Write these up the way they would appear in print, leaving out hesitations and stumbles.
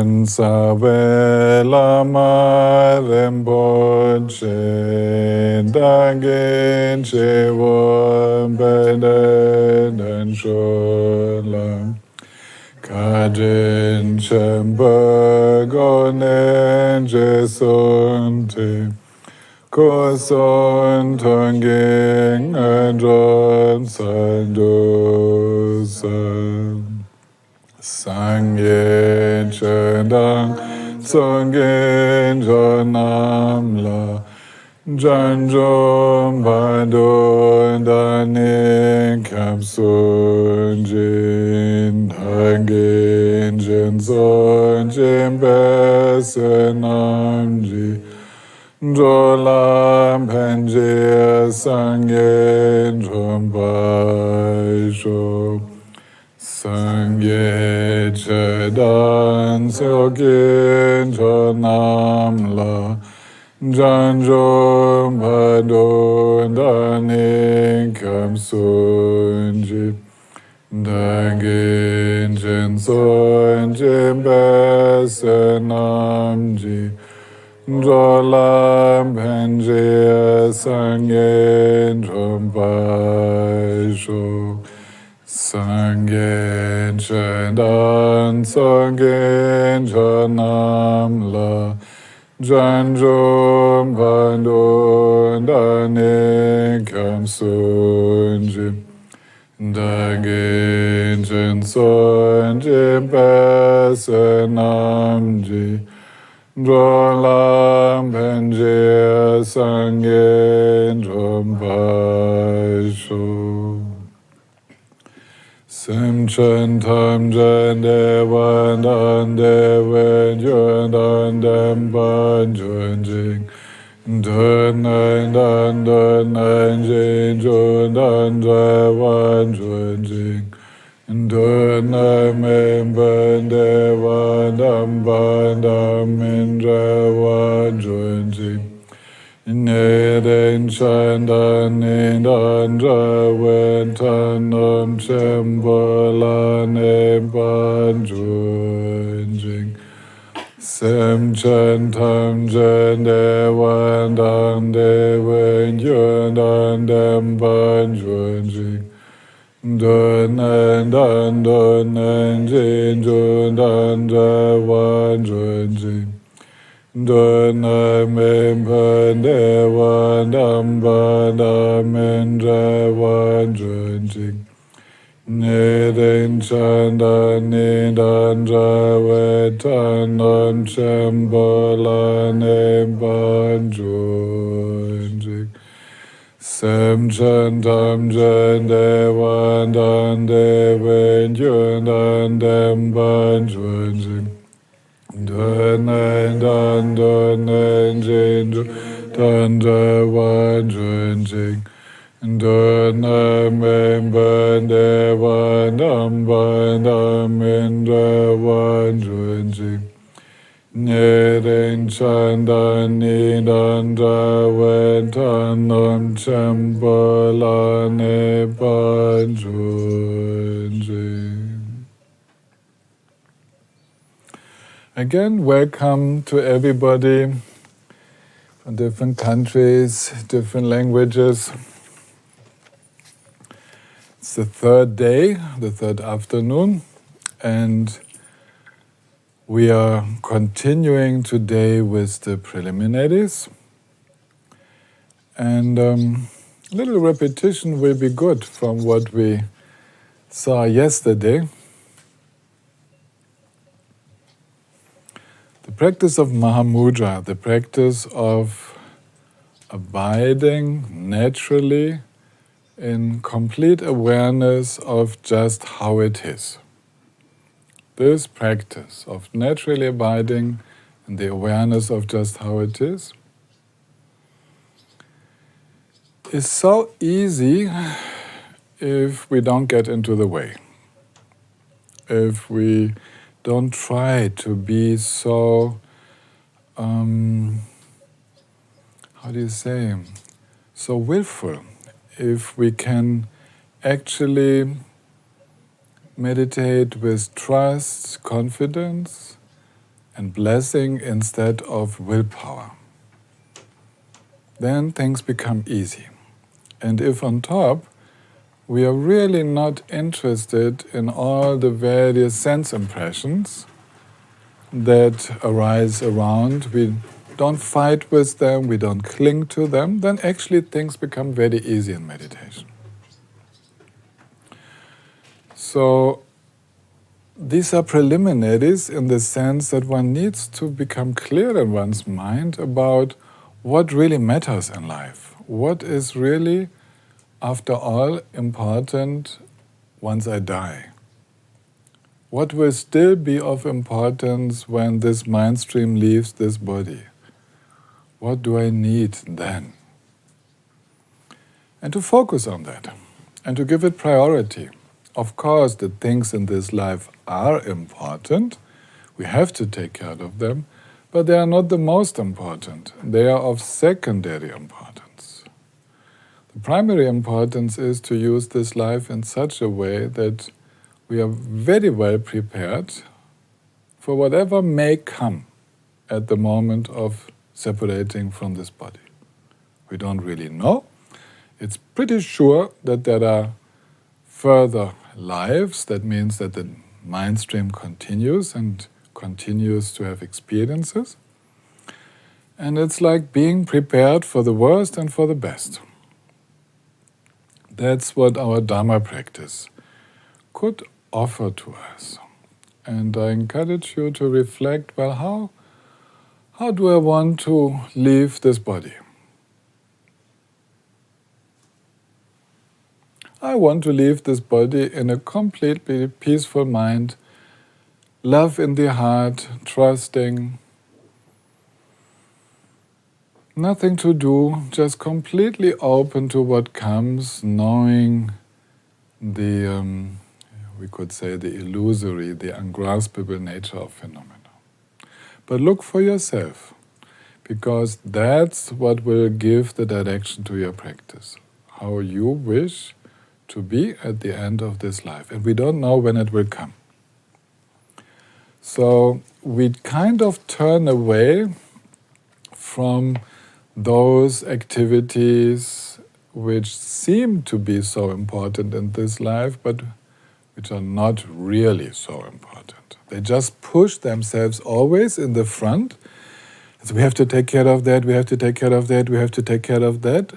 Chen Save Lama Rinpoche Dagin Chevo Beden Sholam Kajin Chemba Gonen Jesunti Koson Tonging Adron Sandosan Sangye Chedang Tsongen Jonamla Janjom Badon Dani Kapsun Jin Hagin Jinson Jimbesenamji Jolam Penjir Sangye Jombaisho Sangye Chedan Syokin Chonamla Janjom Badon Dani Kapsunji Dagin Jinson Jimbesenamji Jolam Penjir Sangye Jombaisho Sangye Chedan Sangye Chanamla Janjom Badon Dani Kapsunji Dagin Jinson Jimbesenamji Jolam Penjir Sangye Jombaisho Sim Chen Tam Jen Devan Dan Devan Jun Dan Dem Ban Jun Jing Dun Nan Dan Dun Nan Jin Jun Dan Devan Jun Jing Dun Nan Min Ban Devan Dam Ban Dam Min Devan Jun Jing Neden Chandan Nidan Jawen Tanam Chembola Neban Junjing Sem Chen Tam Jen Dewan Dan Dewen Yun Dan Dem Ban Junjing Dun Nan Dan Dun Nan Jin Jun Dan Jawan Junjing Dana Mimpa Dewa Damba Damin Jawan Junjing Nidin Chanda Nidan Jawetan Non Chembola Neban Junjing Sem Chantam Jen Dewa Dan Devin Yun Dan Demban Junjing Dun Nan Dan Dun Nan Jin Dan Jawan Junjing Dun Nan Min Ban Dewan Dam Ban Dam Min Jawan Junjing Nidin Chandan Nidan Jawen Tan Nam Chembola Neban Junjing. Again, welcome to everybody from different countries, different languages. It's the third day, the third afternoon, and we are continuing today with the preliminaries. And a little repetition will be good from what we saw yesterday. The practice of Mahamudra, the practice of abiding naturally in complete awareness of just how it is. This practice of naturally abiding in the awareness of just how it is so easy if we don't get into the way. If we don't try to be so, so willful. If we can actually meditate with trust, confidence, and blessing instead of willpower. Then things become easy. And if on top we are really not interested in all the various sense impressions that arise around, we don't fight with them, we don't cling to them, then actually things become very easy in meditation. So these are preliminaries in the sense that one needs to become clear in one's mind about what really matters in life. What is really, after all, important once I die? What will still be of importance when this mind stream leaves this body? What do I need then? And to focus on that, and to give it priority. Of course, the things in this life are important. We have to take care of them, but they are not the most important. They are of secondary importance. The primary importance is to use this life in such a way that we are very well prepared for whatever may come at the moment of separating from this body. We don't really know. It's pretty sure that there are further lives. That means that the mind stream continues and continues to have experiences. And it's like being prepared for the worst and for the best. That's what our Dharma practice could offer to us. And I encourage you to reflect, well, how do I want to leave this body? I want to leave this body in a completely peaceful mind, love in the heart, trusting, nothing to do, just completely open to what comes, knowing the, we could say, the illusory, the ungraspable nature of phenomena. But look for yourself, because that's what will give the direction to your practice, how you wish to be at the end of this life. And we don't know when it will come. So we kind of turn away from those activities which seem to be so important in this life, but which are not really so important. They just push themselves always in the front. So we have to take care of that, we have to take care of that, we have to take care of that.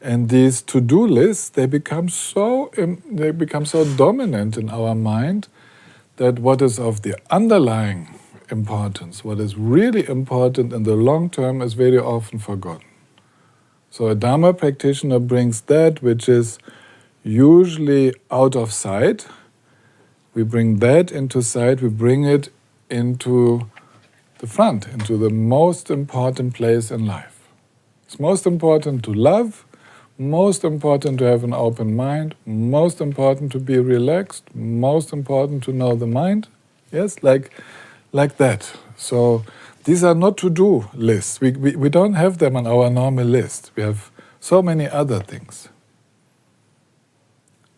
And these to-do lists, they become so dominant in our mind that what is of the underlying importance, what is really important in the long term, is very often forgotten. So a Dharma practitioner brings that which is usually out of sight. We bring that into sight, we bring it into the front, into the most important place in life. It's most important to love, most important to have an open mind, most important to be relaxed, most important to know the mind. Yes, like that. So these are not to-do lists. We don't have them on our normal list. We have so many other things.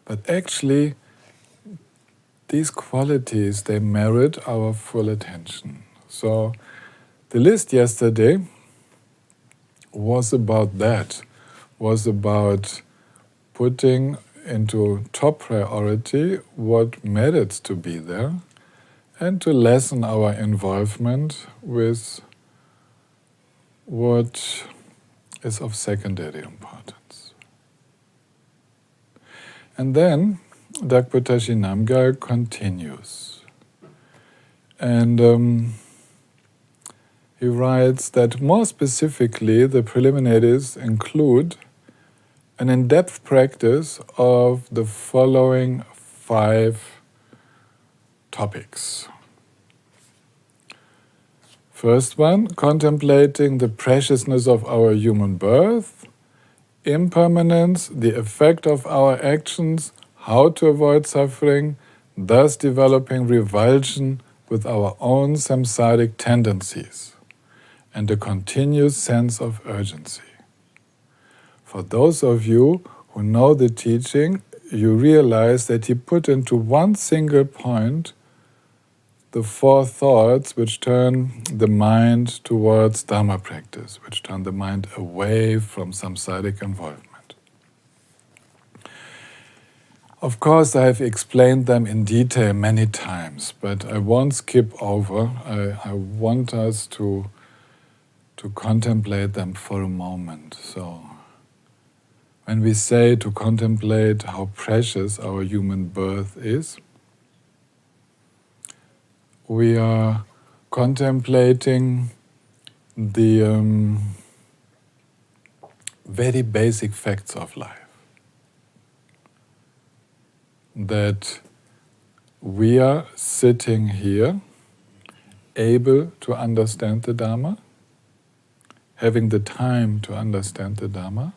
But actually, these qualities, they merit our full attention. So the list yesterday was about that, was about putting into top priority what merits to be there and to lessen our involvement with what is of secondary importance. And then Dagpo Tashi Namgyal continues. And he writes that more specifically the preliminaries include an in-depth practice of the following 5 topics. First one, contemplating the preciousness of our human birth, impermanence, the effect of our actions, how to avoid suffering, thus developing revulsion with our own samsaric tendencies, and a continuous sense of urgency. For those of you who know the teaching, you realize that he put into one single point the four thoughts which turn the mind towards Dharma practice, which turn the mind away from samsaric involvement. Of course, I have explained them in detail many times, but I won't skip over. I want us to contemplate them for a moment. So, when we say to contemplate how precious our human birth is, we are contemplating the very basic facts of life. That we are sitting here, able to understand the Dharma, having the time to understand the Dharma.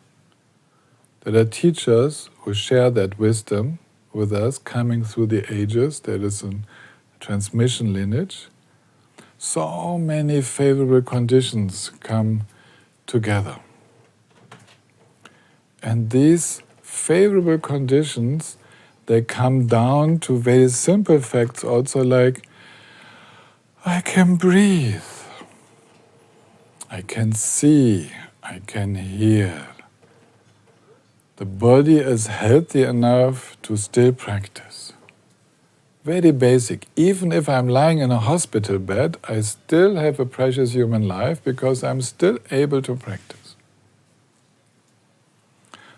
There are teachers who share that wisdom with us, coming through the ages. There is a transmission lineage. So many favorable conditions come together. And these favorable conditions, they come down to very simple facts also, like I can breathe, I can see, I can hear. The body is healthy enough to still practice. Very basic. Even if I'm lying in a hospital bed, I still have a precious human life because I'm still able to practice.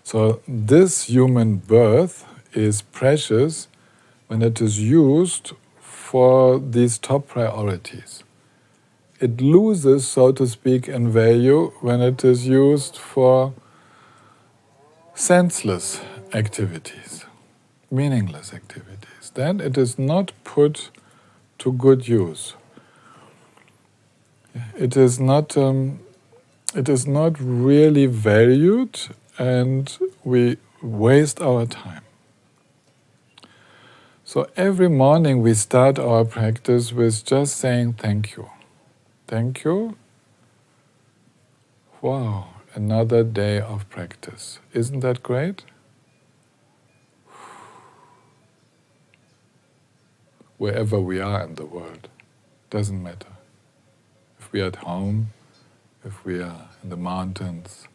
So this human birth is precious when it is used for these top priorities. It loses, so to speak, in value when it is used for senseless activities, meaningless activities. Then it is not put to good use. It is not really valued, and we waste our time. So every morning we start our practice with just saying thank you. Thank you. Wow, another day of practice. Isn't that great? Wherever we are in the world, doesn't matter. If we are at home, if we are in the mountains,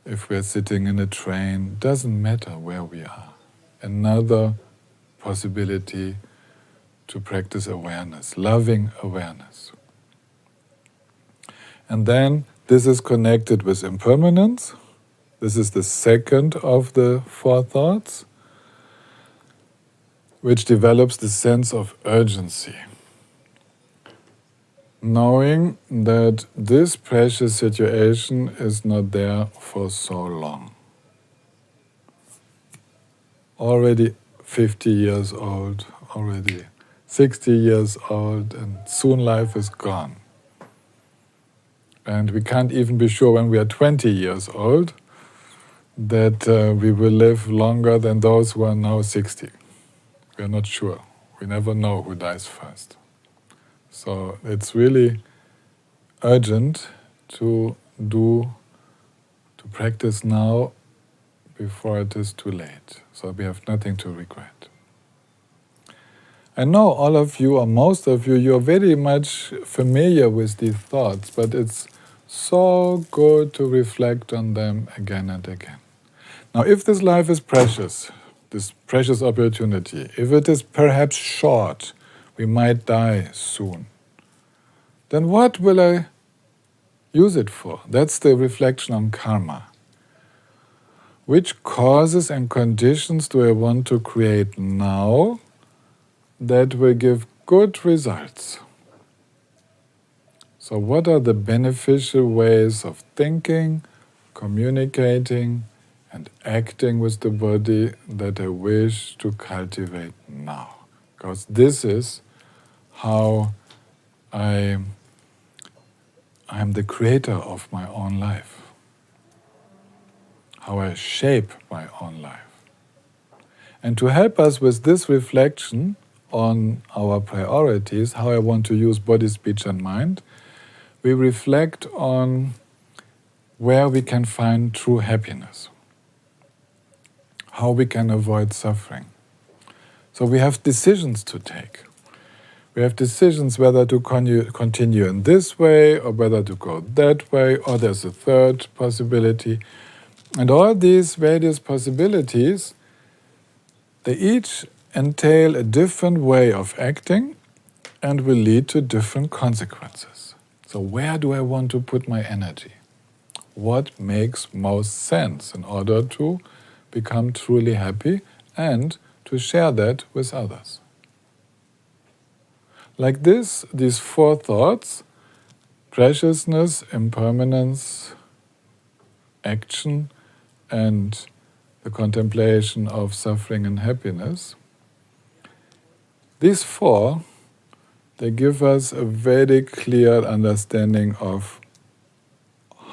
if we are sitting in a train, doesn't matter where we are. Another possibility to practice awareness, loving awareness. And then this is connected with impermanence. This is the second of the four thoughts, which develops the sense of urgency. Knowing that this precious situation is not there for so long. Already 50 years old, already 60 years old, and soon life is gone. And we can't even be sure when we are 20 years old that we will live longer than those who are now 60. We are not sure. We never know who dies first. So it's really urgent to practice now before it is too late. So we have nothing to regret. I know all of you, or most of you, you're very much familiar with these thoughts, but it's so good to reflect on them again and again. Now, if this life is precious, this precious opportunity, if it is perhaps short, we might die soon, then what will I use it for? That's the reflection on karma. Which causes and conditions do I want to create now that will give good results? So what are the beneficial ways of thinking, communicating, and acting with the body that I wish to cultivate now? Because this is how I am the creator of my own life, how I shape my own life. And to help us with this reflection on our priorities, how I want to use body, speech, and mind, we reflect on where we can find true happiness, how we can avoid suffering. So we have decisions to take. We have decisions whether to continue in this way or whether to go that way, or there's a third possibility. And all these various possibilities, they each entail a different way of acting and will lead to different consequences. So where do I want to put my energy? What makes most sense in order to become truly happy and to share that with others? Like this, these four thoughts, preciousness, impermanence, action, and the contemplation of suffering and happiness, these four, they give us a very clear understanding of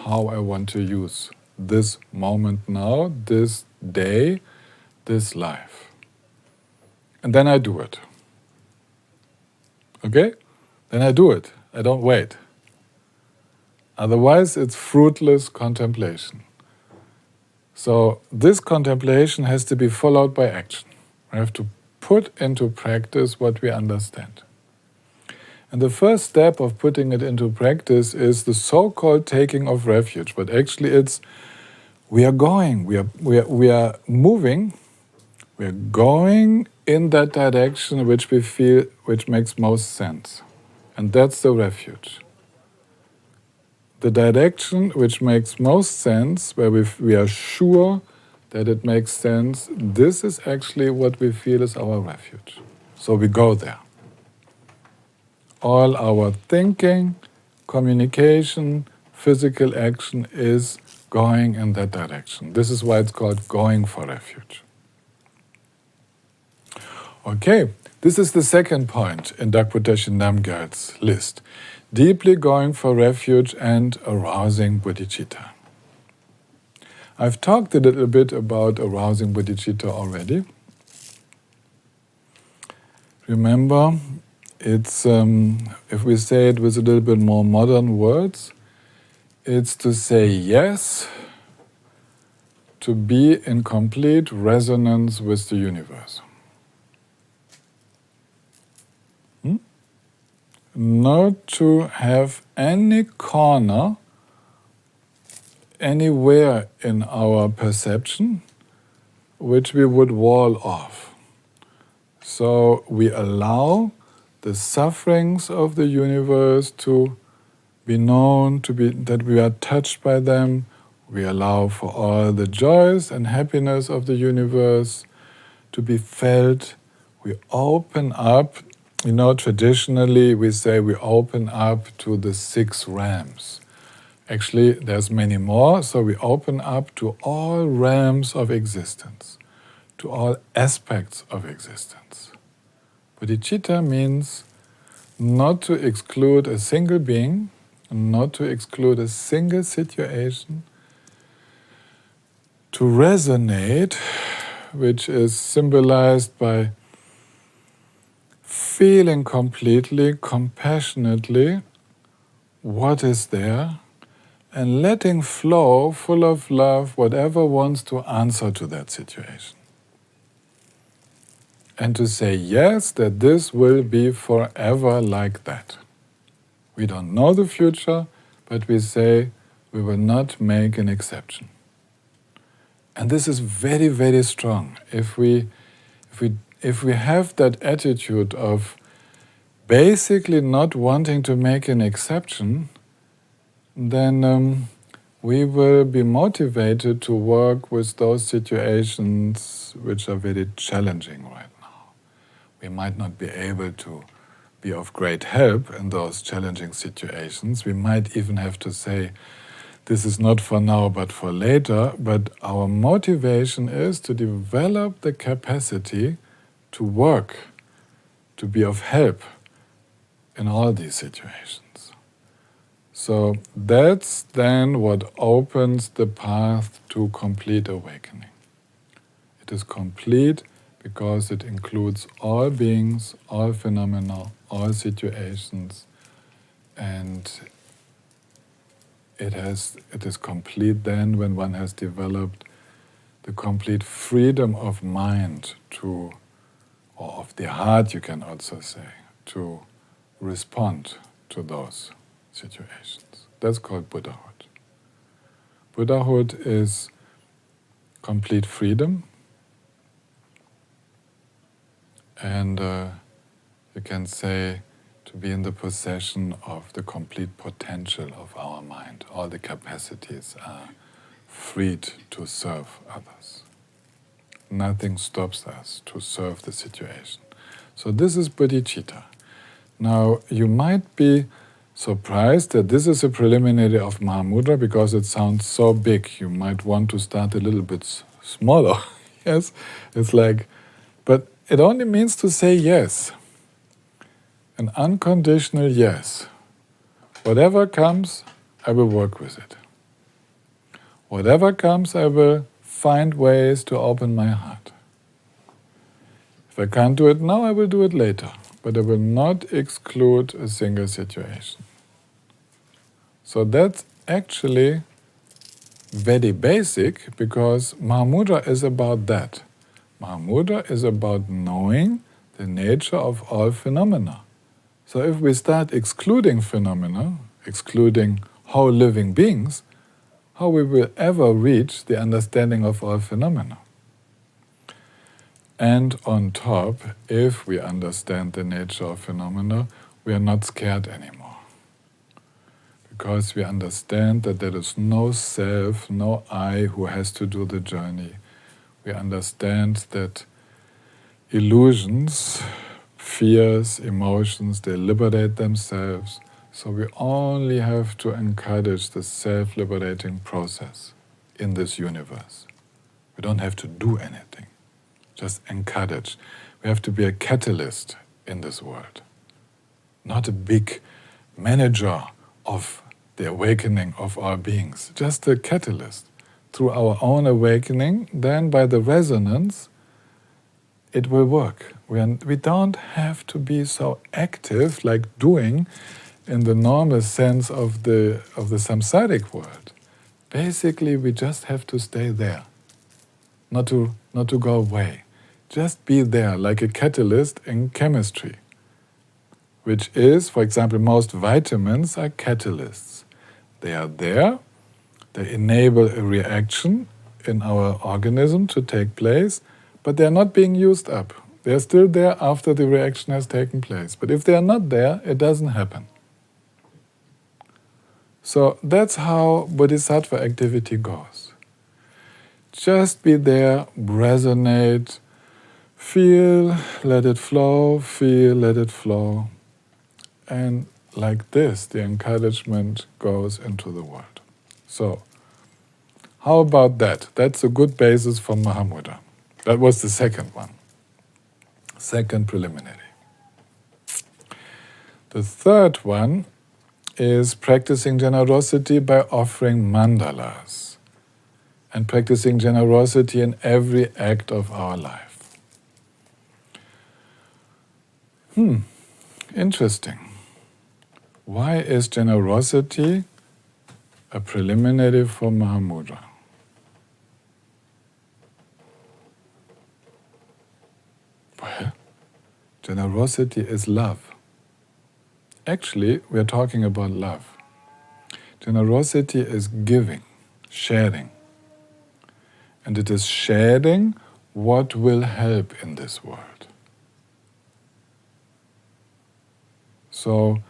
how I want to use this moment now, this day, this life. And then I do it. Okay? Then I do it. I don't wait. Otherwise, it's fruitless contemplation. So this contemplation has to be followed by action. We have to put into practice what we understand. And the first step of putting it into practice is the so-called taking of refuge. But actually it's, we are going, we are moving, we are going in that direction which we feel, which makes most sense. And that's the refuge. The direction which makes most sense, where we are sure that it makes sense, this is actually what we feel is our refuge. So we go there. All our thinking, communication, physical action is going in that direction. This is why it's called going for refuge. Okay, this is the second point in Dagpo Tashi Namgyal's list. Deeply going for refuge and arousing bodhicitta. I've talked a little bit about arousing bodhicitta already. Remember, it's, if we say it with a little bit more modern words, it's to say yes, to be in complete resonance with the universe. Not to have any corner anywhere in our perception which we would wall off. So we allow the sufferings of the universe to be known, to be that we are touched by them. We allow for all the joys and happiness of the universe to be felt. We open up. You know, traditionally we say we open up to the 6 realms. Actually, there's many more, so we open up to all realms of existence, to all aspects of existence. Bodhicitta means not to exclude a single being, not to exclude a single situation, to resonate, which is symbolized by feeling completely, compassionately what is there, and letting flow, full of love, whatever wants to answer to that situation. And to say yes, that this will be forever like that. We don't know the future, but we say we will not make an exception. And this is very, very strong. If we have that attitude of basically not wanting to make an exception, then we will be motivated to work with those situations which are very challenging right now. We might not be able to be of great help in those challenging situations. We might even have to say, this is not for now but for later, but our motivation is to develop the capacity to work, to be of help in all these situations. So that's then what opens the path to complete awakening. It is complete because it includes all beings, all phenomena, all situations, and it is complete then when one has developed the complete freedom of mind to or of the heart, you can also say, to respond to those situations. That's called Buddhahood. Buddhahood is complete freedom, and you can say to be in the possession of the complete potential of our mind. All the capacities are freed to serve others. Nothing stops us to serve the situation. So this is bodhicitta. Now, you might be surprised that this is a preliminary of Mahamudra because it sounds so big. You might want to start a little bit smaller. Yes, it's like, but it only means to say yes. An unconditional yes. Whatever comes, I will work with it. Whatever comes, I will find ways to open my heart. If I can't do it now, I will do it later. But I will not exclude a single situation. So that's actually very basic, because Mahamudra is about that. Mahamudra is about knowing the nature of all phenomena. So if we start excluding phenomena, excluding whole living beings, how we will ever reach the understanding of all phenomena? And on top, if we understand the nature of phenomena, we are not scared anymore. Because we understand that there is no self, no I who has to do the journey. We understand that illusions, fears, emotions, they liberate themselves. So we only have to encourage the self-liberating process in this universe. We don't have to do anything. Just encourage. We have to be a catalyst in this world, not a big manager of the awakening of our beings, just a catalyst. Through our own awakening, then by the resonance, it will work. We don't have to be so active, like doing, in the normal sense of the samsaric world. Basically, we just have to stay there, not to go away. Just be there, like a catalyst in chemistry, which is, for example, most vitamins are catalysts. They are there, they enable a reaction in our organism to take place, but they are not being used up. They are still there after the reaction has taken place. But if they are not there, it doesn't happen. So that's how bodhisattva activity goes. Just be there, resonate, feel, let it flow, feel, let it flow. And like this, the encouragement goes into the world. So, how about that? That's a good basis for Mahamudra. That was the second one. Second preliminary. The third one is practicing generosity by offering mandalas and practicing generosity in every act of our life. Interesting. Why is generosity a preliminary for Mahamudra? Well, generosity is love. Actually, we are talking about love. Generosity is giving, sharing. And it is sharing what will help in this world. So,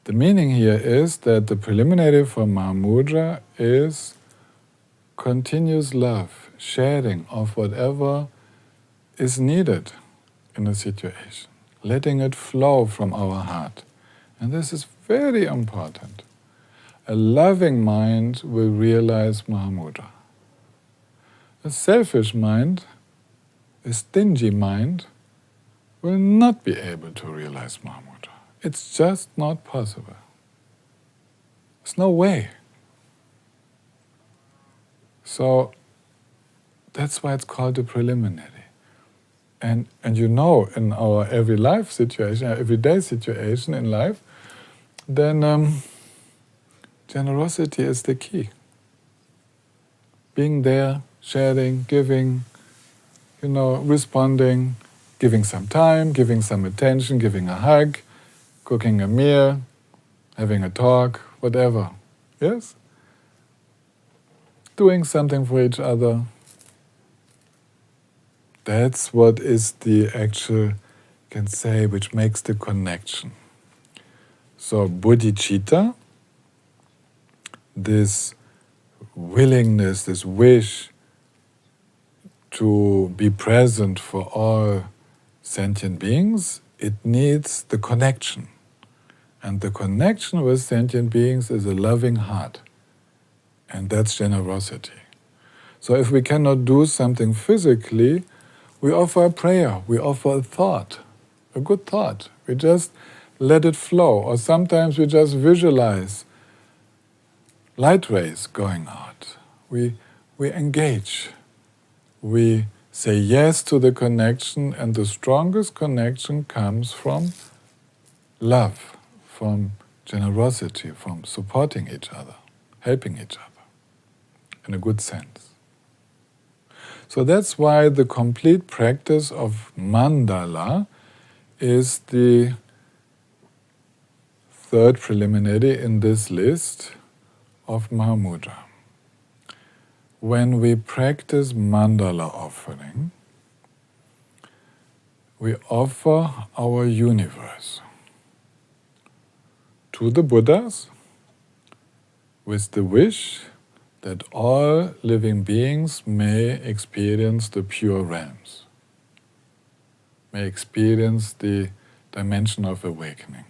the meaning here is that the preliminary for Mahamudra is continuous love, sharing of whatever is needed in a situation, letting it flow from our heart. And this is very important. A loving mind will realize Mahamudra. A selfish mind, a stingy mind, will not be able to realize Mahamudra. It's just not possible. There's no way. So that's why it's called a preliminary. And you know, in our everyday situation in life, then generosity is the key. Being there, sharing, giving, responding, giving some time, giving some attention, giving a hug, cooking a meal, having a talk, whatever. Yes? Doing something for each other. That's what is the actual, you can say, which makes the connection. So bodhicitta, this willingness, this wish to be present for all sentient beings, it needs the connection. And the connection with sentient beings is a loving heart. And that's generosity. So if we cannot do something physically, we offer a prayer, we offer a thought, a good thought. We just let it flow. Or sometimes we just visualize light rays going out. We engage. We say yes to the connection, and the strongest connection comes from love, from generosity, from supporting each other, helping each other, in a good sense. So that's why the complete practice of mandala is the third preliminary in this list of Mahamudra. When we practice mandala offering, we offer our universe to the Buddhas with the wish that all living beings may experience the pure realms, may experience the dimension of awakening.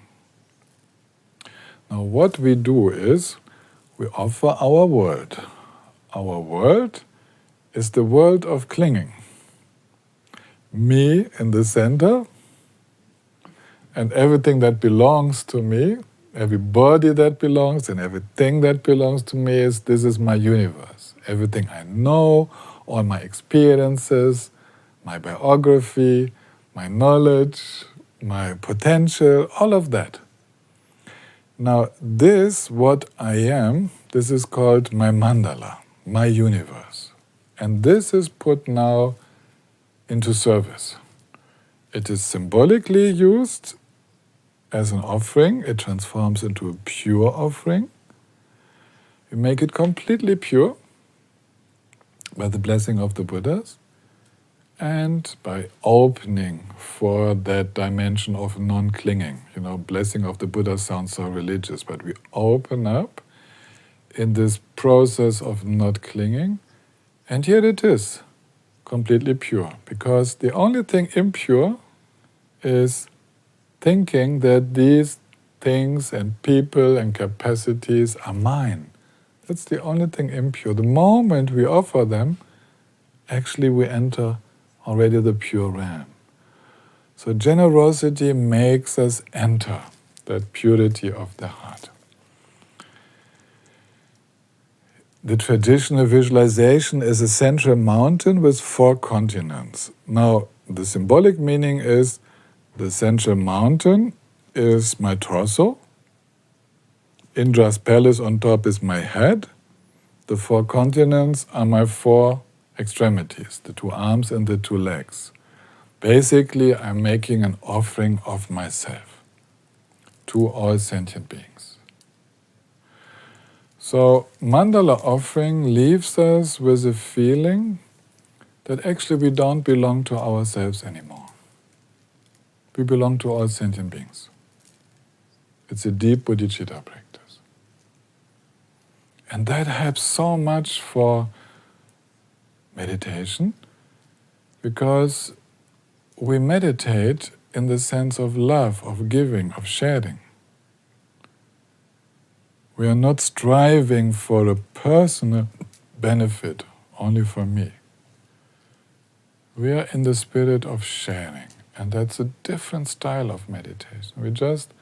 Now what we do is, we offer our world. Our world is the world of clinging. Me in the center, and everything that belongs to me, every body that belongs and everything that belongs to me this is my universe. Everything I know, all my experiences, my biography, my knowledge, my potential, all of that. Now this, what I am, this is called my mandala, my universe. And this is put now into service. It is symbolically used as an offering. It transforms into a pure offering. We make it completely pure by the blessing of the Buddhas and by opening for that dimension of non-clinging. You know, blessing of the Buddha sounds so religious, but we open up in this process of not clinging, and here it is, completely pure. Because the only thing impure is thinking that these things and people and capacities are mine. That's the only thing impure. The moment we offer them, actually we enter already the pure realm. So generosity makes us enter that purity of the heart. The traditional visualization is a central mountain with 4 continents. Now, the symbolic meaning is the central mountain is my torso. Indra's palace on top is my head. The 4 continents are my 4 extremities, the 2 arms and the 2 legs. Basically, I'm making an offering of myself to all sentient beings. So mandala offering leaves us with a feeling that actually we don't belong to ourselves anymore. We belong to all sentient beings. It's a deep bodhicitta practice. And that helps so much for meditation, because we meditate in the sense of love, of giving, of sharing. We are not striving for a personal benefit only for me. We are in the spirit of sharing, and that's a different style of meditation. We just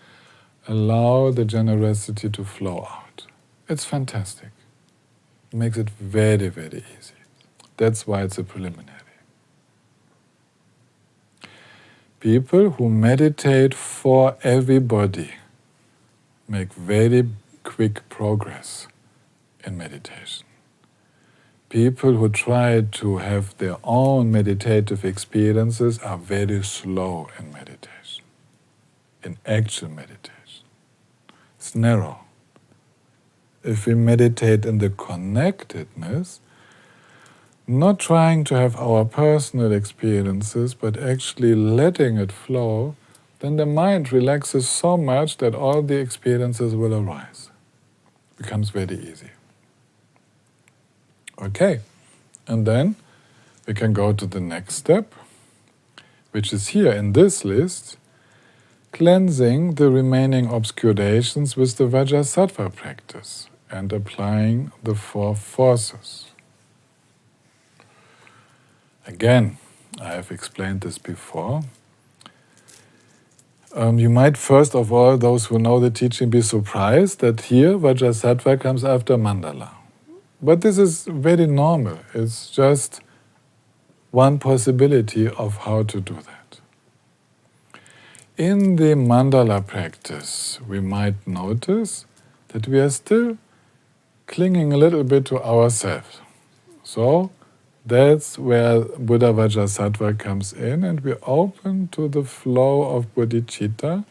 allow the generosity to flow out. It's fantastic. It makes it very, very easy. That's why it's a preliminary. People who meditate for everybody make very quick progress in meditation. people who try to have their own meditative experiences are very slow in meditation, in actual meditation. It's narrow. If we meditate in the connectedness, not trying to have our personal experiences, but actually letting it flow, then the mind relaxes so much that all the experiences will arise. It becomes very easy. Okay, and then we can go to the next step, which is here in this list, cleansing the remaining obscurations with the Vajrasattva practice and applying the 4 forces. Again, I have explained this before. You might first of all, those who know the teaching, be surprised that here Vajrasattva comes after Mandala. But this is very normal. It's just one possibility of how to do that. In the mandala practice, we might notice that we are still clinging a little bit to ourselves. So that's where Buddha Vajrasattva comes in, and we open to the flow of bodhicitta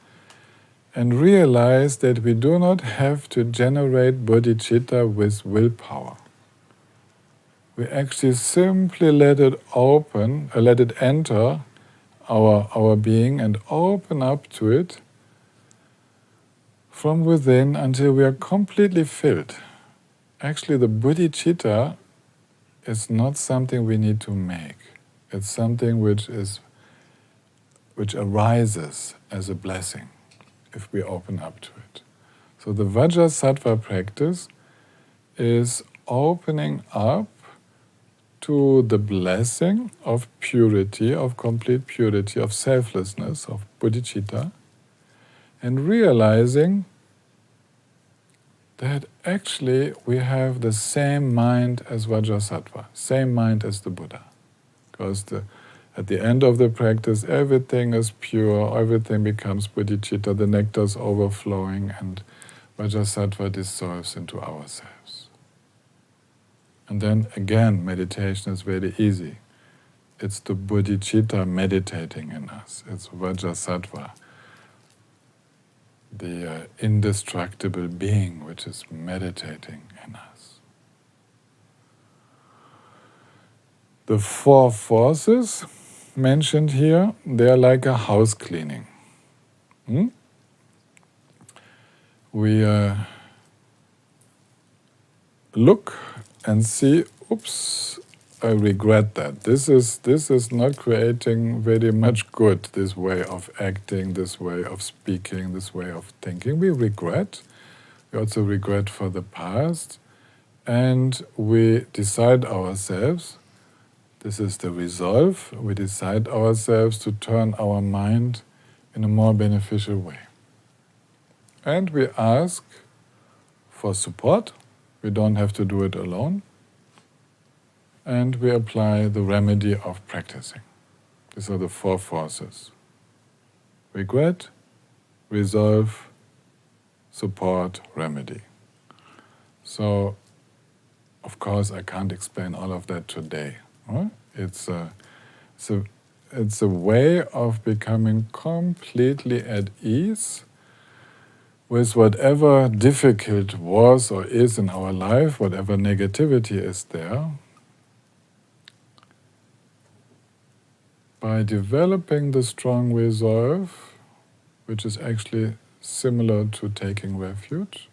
and realize that we do not have to generate bodhicitta with willpower. We actually simply let it open, let it enter our being and open up to it from within until we are completely filled. Actually, the bodhicitta is not something we need to make. It's something which arises as a blessing if we open up to it. So the Vajrasattva practice is opening up to the blessing of purity, of complete purity, of selflessness, of bodhicitta, and realizing that actually we have the same mind as Vajrasattva, same mind as the Buddha. Because at the end of the practice, everything is pure, everything becomes bodhicitta, the nectar is overflowing, and Vajrasattva dissolves into ourselves. And then again, meditation is very easy. It's the bodhicitta meditating in us. It's Vajrasattva, the indestructible being which is meditating in us. The 4 forces mentioned here, they are like a house cleaning. We look and see, oops, I regret that. This is not creating very much good, this way of acting, this way of speaking, this way of thinking. We regret. We also regret for the past. And we decide ourselves, this is the resolve, we decide ourselves to turn our mind in a more beneficial way. And we ask for support. We don't have to do it alone. And we apply the remedy of practicing. These are the 4 forces. Regret, resolve, support, remedy. So, of course, I can't explain all of that today. It's a way of becoming completely at ease with whatever difficult was or is in our life, whatever negativity is there, by developing the strong resolve, which is actually similar to taking refuge,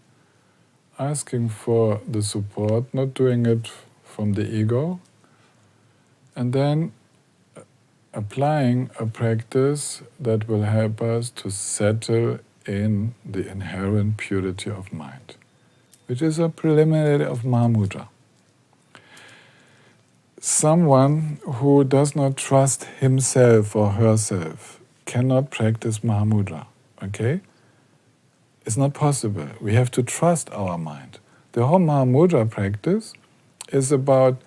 asking for the support, not doing it from the ego, and then applying a practice that will help us to settle in the inherent purity of mind, which is a preliminary of Mahamudra. Someone who does not trust himself or herself cannot practice Mahamudra, okay? It's not possible. We have to trust our mind. The whole Mahamudra practice is about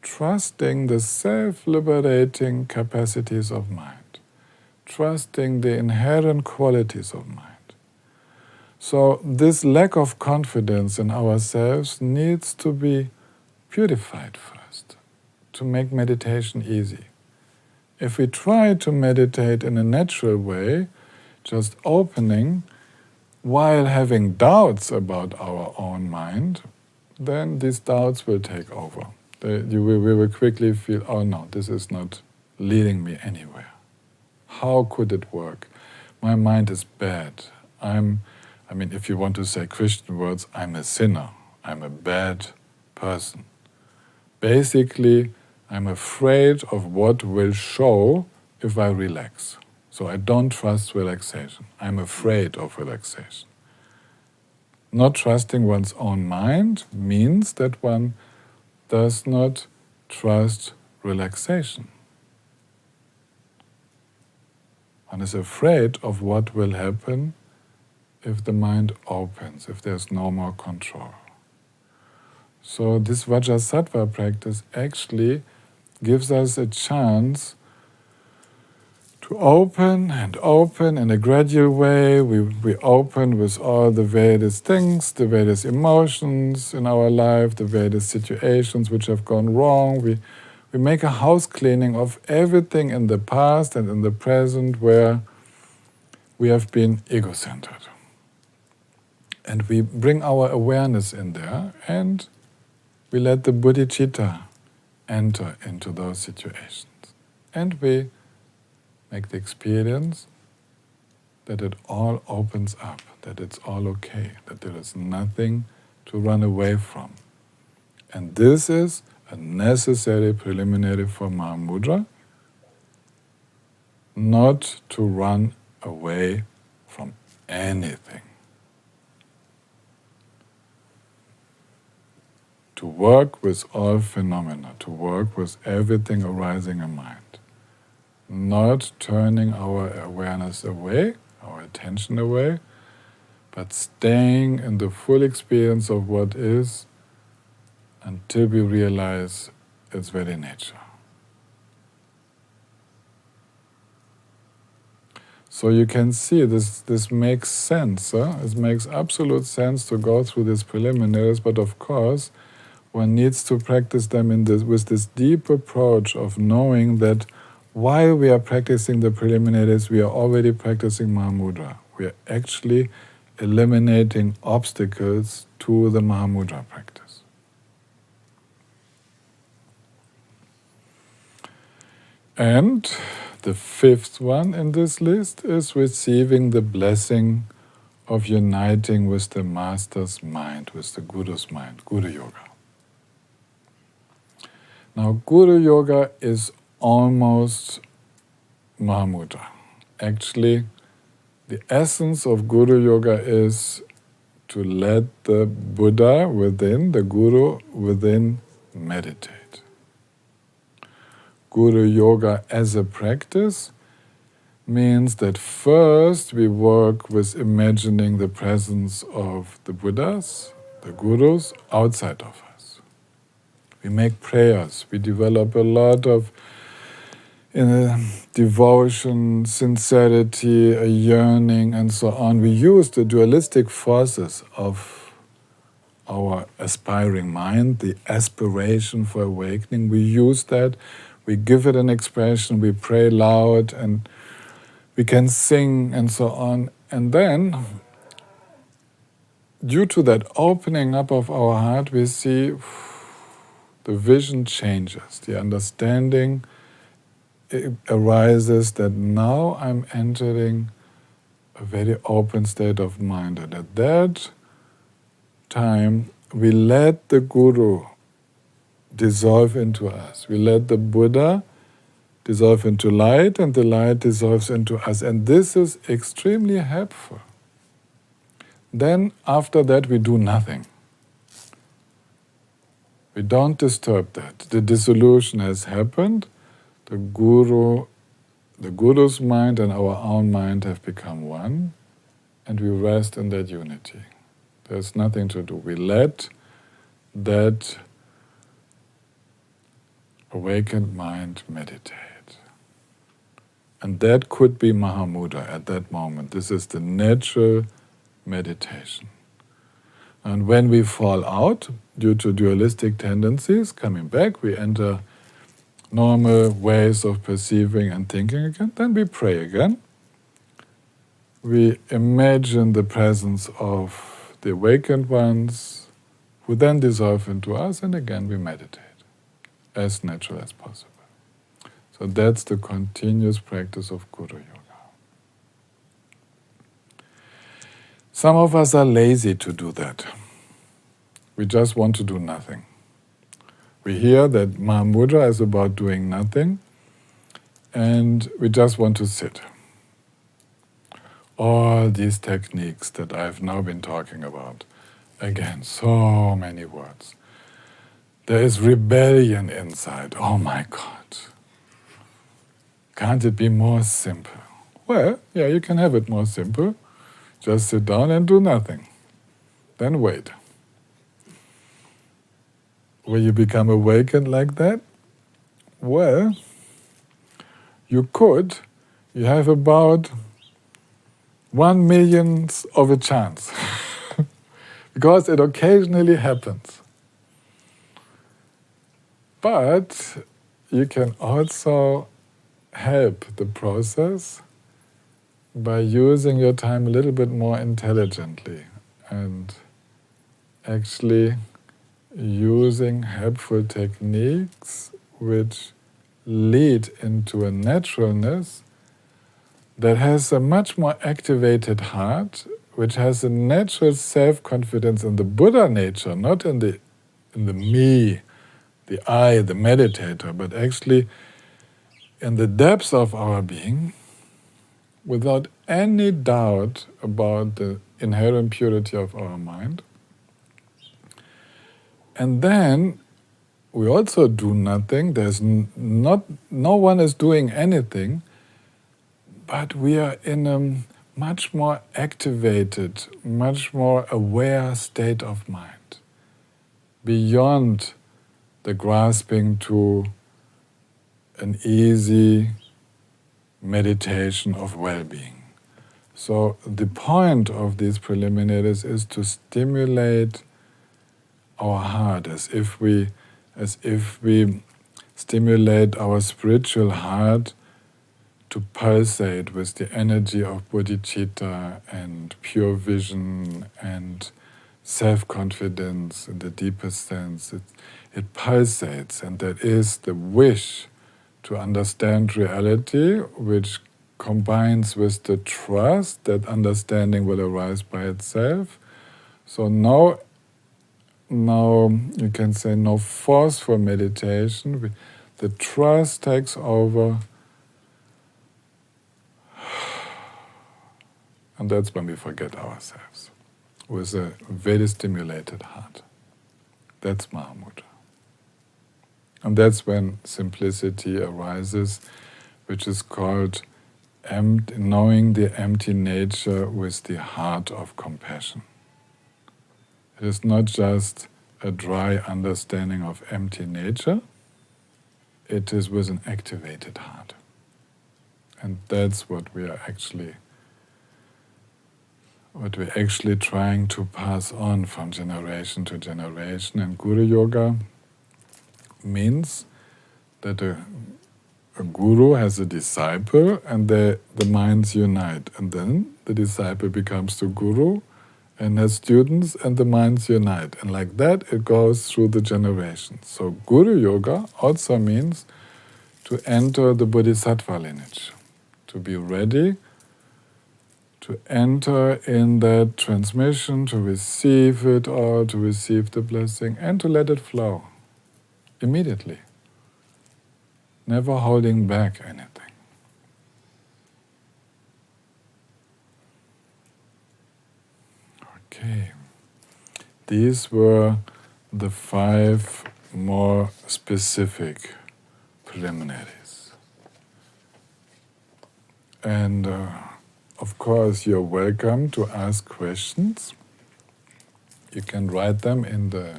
trusting the self-liberating capacities of mind, trusting the inherent qualities of mind. So this lack of confidence in ourselves needs to be purified first. to make meditation easy. If we try to meditate in a natural way, just opening, while having doubts about our own mind, then these doubts will take over. We will quickly feel, oh no, this is not leading me anywhere. How could it work? My mind is bad. If you want to say Christian words, I'm a sinner. I'm a bad person. Basically, I'm afraid of what will show if I relax. So I don't trust relaxation. I'm afraid of relaxation. Not trusting one's own mind means that one does not trust relaxation. One is afraid of what will happen if the mind opens, if there's no more control. So this Vajrasattva practice actually gives us a chance to open in a gradual way. We open with all the various things, the various emotions in our life, the various situations which have gone wrong. We make a house cleaning of everything in the past and in the present where we have been ego-centered. And we bring our awareness in there and we let the bodhicitta enter into those situations. And we make the experience that it all opens up, that it's all okay, that there is nothing to run away from. And this is a necessary preliminary for Mahamudra, not to run away from anything. To work with all phenomena, to work with everything arising in mind. Not turning our awareness away, our attention away, but staying in the full experience of what is until we realize its very nature. So you can see this makes sense. It makes absolute sense to go through these preliminaries, but of course, one needs to practice them with this deep approach of knowing that while we are practicing the preliminaries, we are already practicing Mahamudra. We are actually eliminating obstacles to the Mahamudra practice. And the fifth one in this list is receiving the blessing of uniting with the Master's mind, with the Guru's mind, Guru Yoga. Now, Guru Yoga is almost Mahamudra. Actually, the essence of Guru Yoga is to let the Buddha within, the Guru within, meditate. Guru Yoga as a practice means that first we work with imagining the presence of the Buddhas, the Gurus, outside of us. We make prayers, we develop a lot of devotion, sincerity, a yearning, and so on. We use the dualistic forces of our aspiring mind, the aspiration for awakening. We use that, we give it an expression, we pray loud, and we can sing, and so on. And then, due to that opening up of our heart, we see the vision changes, the understanding arises that now I'm entering a very open state of mind. And at that time, we let the Guru dissolve into us. We let the Buddha dissolve into light, and the light dissolves into us. And this is extremely helpful. Then, after that, we do nothing. We don't disturb that. The dissolution has happened. The Guru's mind and our own mind have become one, and we rest in that unity. There's nothing to do. We let that awakened mind meditate. And that could be Mahamudra at that moment. This is the natural meditation. And when we fall out, due to dualistic tendencies, coming back, we enter normal ways of perceiving and thinking again, then we pray again. We imagine the presence of the awakened ones, who then dissolve into us, and again we meditate, as natural as possible. So that's the continuous practice of Guru Yoga. Some of us are lazy to do that. We just want to do nothing. We hear that Mahamudra is about doing nothing, and we just want to sit. All these techniques that I've now been talking about, again, so many words. There is rebellion inside. Oh my God. Can't it be more simple? Well, yeah, you can have it more simple. Just sit down and do nothing. Then wait. Will you become awakened like that? Well, you could. You have about 1/1,000,000th of a chance. Because it occasionally happens. But you can also help the process by using your time a little bit more intelligently and actually using helpful techniques which lead into a naturalness that has a much more activated heart, which has a natural self-confidence in the Buddha nature, not in the me, the I, the meditator, but actually in the depths of our being, without any doubt about the inherent purity of our mind. And then we also do nothing. There's no one is doing anything, but we are in a much more activated, much more aware state of mind, beyond the grasping to an easy meditation of well-being. So the point of these preliminaries is to stimulate our heart, as if we stimulate our spiritual heart to pulsate with the energy of bodhicitta and pure vision and self-confidence in the deepest sense. It pulsates, and that is the wish to understand reality, which combines with the trust that understanding will arise by itself. So now you can say no forceful meditation. The trust takes over, and that's when we forget ourselves, with a very stimulated heart. That's Mahamudra. And that's when simplicity arises, which is called knowing the empty nature with the heart of compassion. It is not just a dry understanding of empty nature, it is with an activated heart. And that's what we're actually trying to pass on from generation to generation. And Guru Yoga means that a guru has a disciple and the minds unite. And then the disciple becomes the guru and has students and the minds unite. And like that it goes through the generations. So Guru Yoga also means to enter the Bodhisattva lineage, to be ready to enter in that transmission, to receive it all, to receive the blessing, and to let it flow immediately, never holding back anything. Okay, these were the 5 more specific preliminaries. And of course, you're welcome to ask questions. You can write them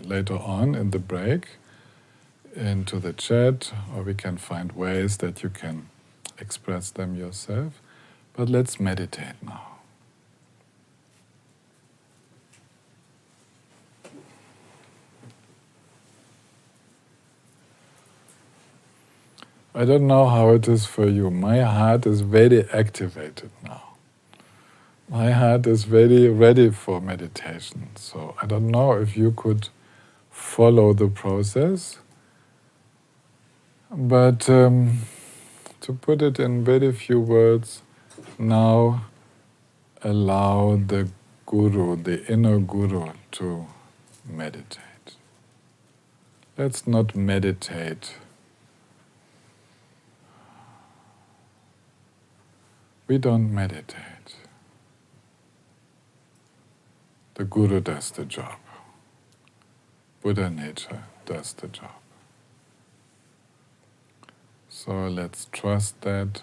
later on in the break into the chat, or we can find ways that you can express them yourself. But let's meditate now. I don't know how it is for you. My heart is very activated now. My heart is very ready for meditation. So I don't know if you could follow the process. But to put it in very few words, now allow the Guru, the inner Guru, to meditate. Let's not meditate. We don't meditate. The Guru does the job. Buddha nature does the job. So let's trust that.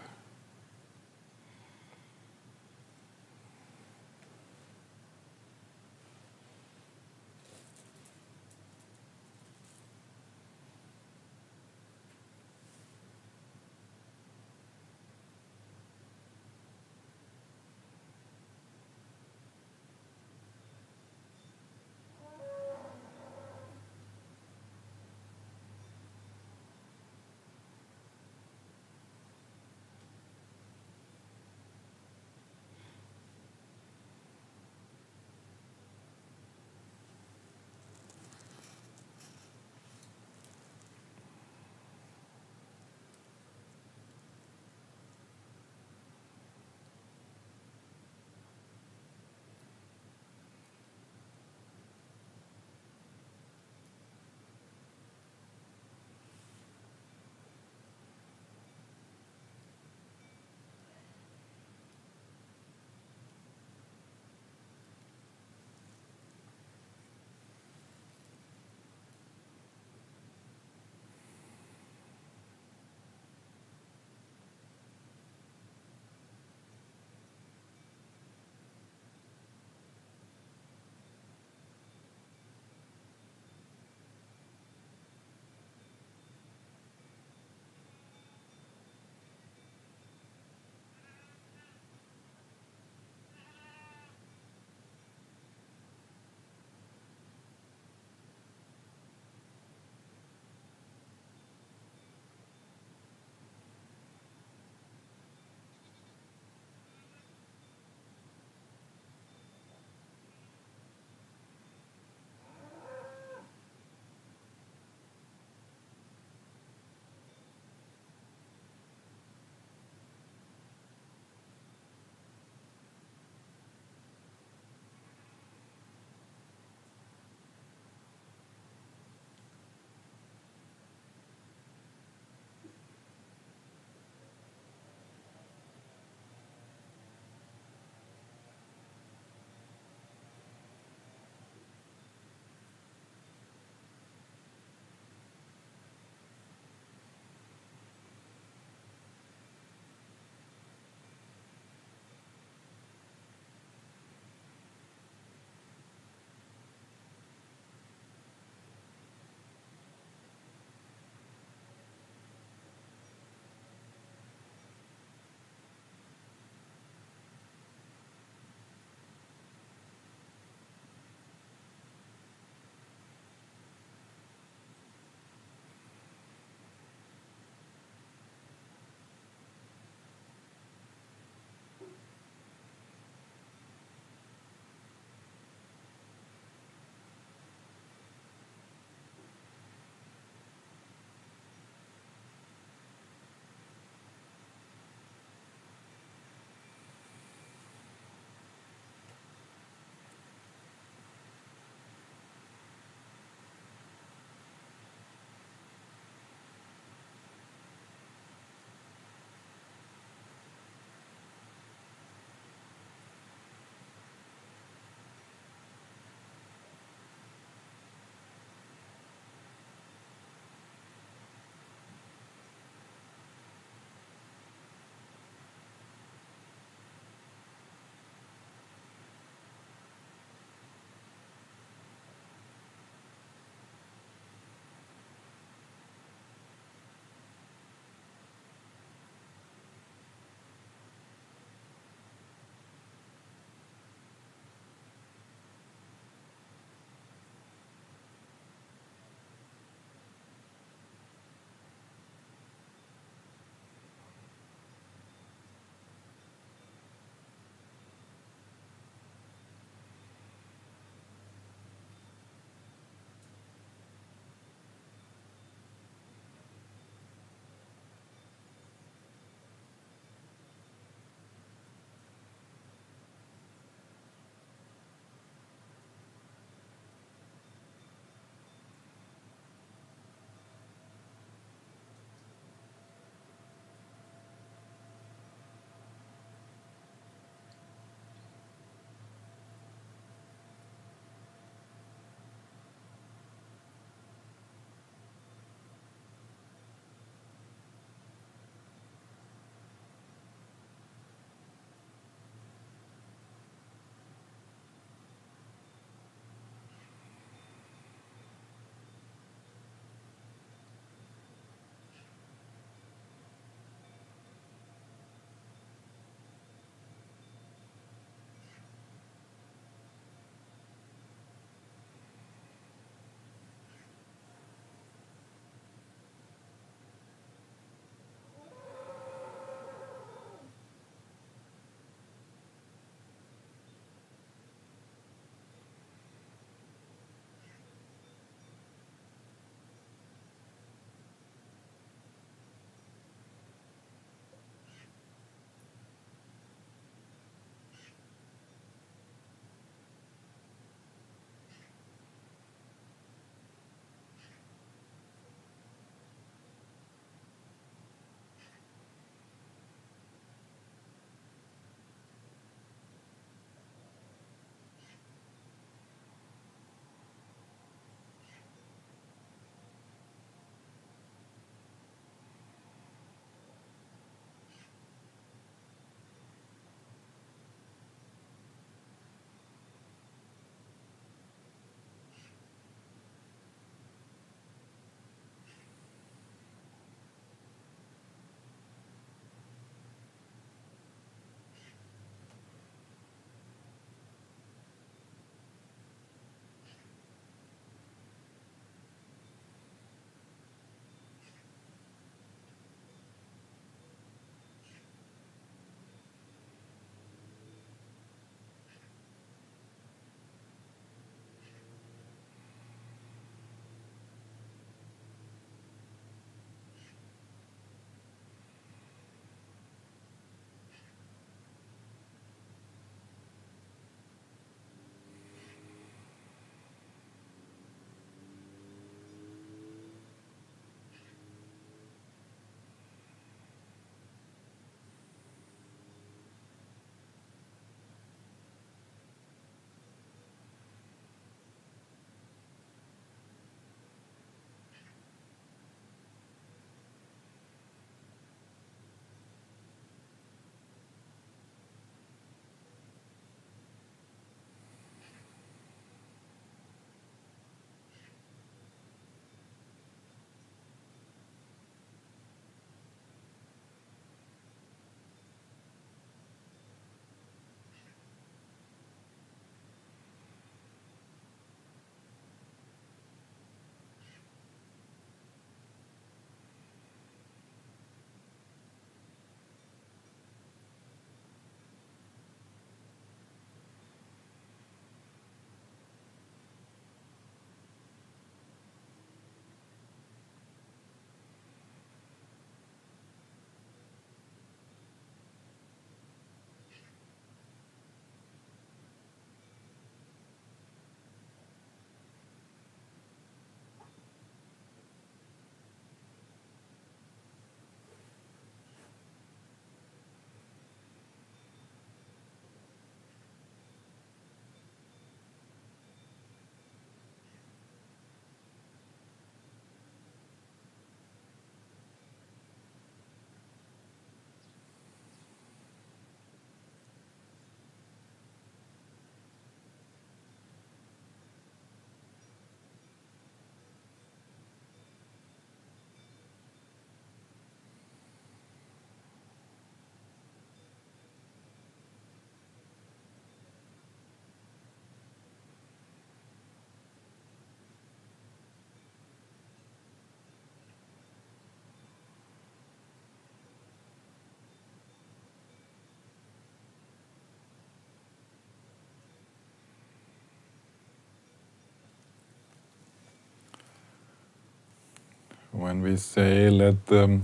When we say let the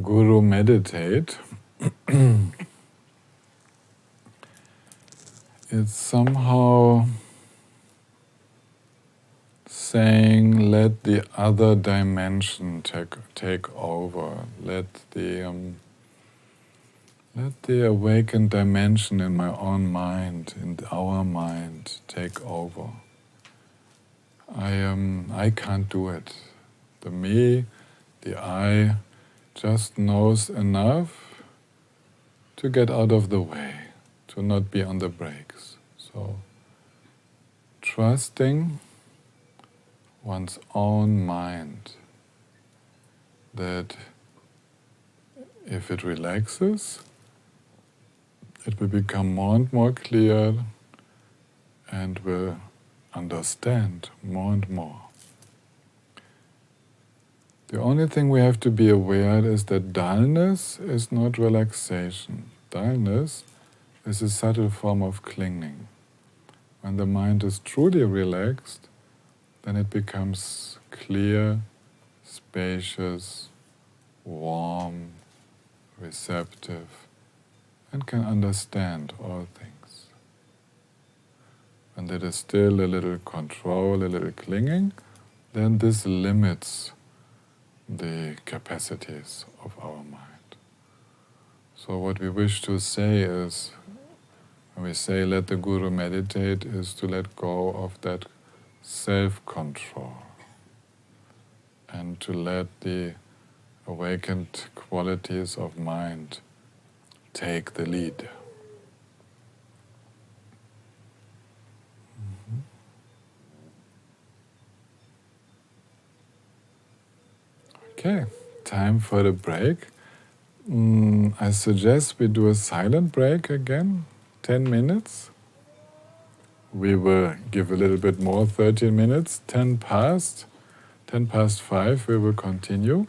Guru meditate, it's somehow saying let the other dimension take over, let the awakened dimension in my own mind, in our mind, take over. I can't do it. The me, the I, just knows enough to get out of the way, to not be on the brakes. So, trusting one's own mind that if it relaxes, it will become more and more clear and will understand more and more. The only thing we have to be aware is that dullness is not relaxation. Dullness is a subtle form of clinging. When the mind is truly relaxed, then it becomes clear, spacious, warm, receptive, and can understand all things. When there is still a little control, a little clinging, then this limits the capacities of our mind. So what we wish to say is, when we say let the Guru meditate, is to let go of that self-control and to let the awakened qualities of mind take the lead. Okay, time for the break. I suggest we do a silent break again, 10 minutes. We will give a little bit more, 13 minutes, 10 past 5, we will continue.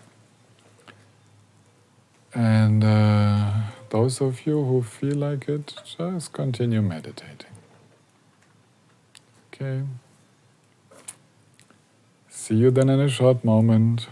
And those of you who feel like it, just continue meditating. Okay. See you then in a short moment.